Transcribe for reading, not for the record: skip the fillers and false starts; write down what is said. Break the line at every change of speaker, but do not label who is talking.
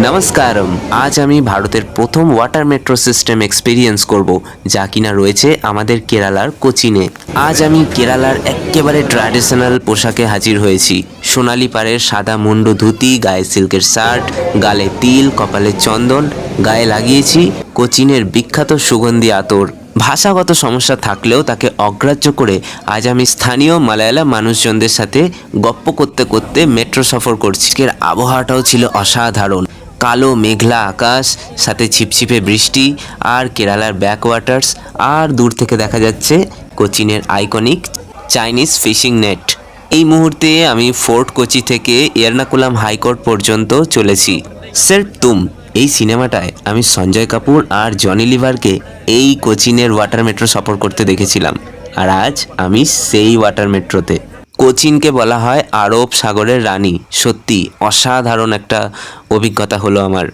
নমস্কারম। আজ আমি ভারতের প্রথম ওয়াটার মেট্রো সিস্টেম এক্সপিরিয়েন্স করব, যা কিনা রয়েছে আমাদের কেরালার কোচিনে। আজ আমি কেরালার একেবারে ট্র্যাডিশনাল পোশাকে হাজির হয়েছি। সোনালি পাড়ের সাদা মুন্ডু ধুতি, গায়ে সিল্কের শার্ট, গালে তিল, কপালে চন্দন, গায়ে লাগিয়েছি কোচিনের বিখ্যাত সুগন্ধি আতর। ভাষাগত সমস্যা থাকলেও তাকে অগ্রাহ্য করে আজ আমি স্থানীয় মালায়ালা মানুষজনদের সাথে গপ্প করতে করতে মেট্রো সফর করছি। আজকের আবহাওয়াটাও ছিল অসাধারণ। কালো মেঘলা আকাশ, সাথে ছিপছিপে বৃষ্টি, আর কেরালার ব্যাকওয়াটার্স, আর দূর থেকে দেখা যাচ্ছে কোচিনের আইকনিক চাইনিজ ফিশিং নেট। এই মুহূর্তে আমি ফোর্ট কোচি থেকে এর্নাকুলাম হাইকোর্ট পর্যন্ত চলেছি। সির্ফ তুম এই সিনেমাটায় আমি সঞ্জয় কাপুর আর জনি লিভারকে এই কোচিনের ওয়াটার মেট্রো সফর করতে দেখেছিলাম, আর আজ আমি সেই ওয়াটার মেট্রোতে। কোচিনকে বলা হয় আরব সাগরের রানী। সত্যি অসাধারণ একটা অভিজ্ঞতা হলো আমার।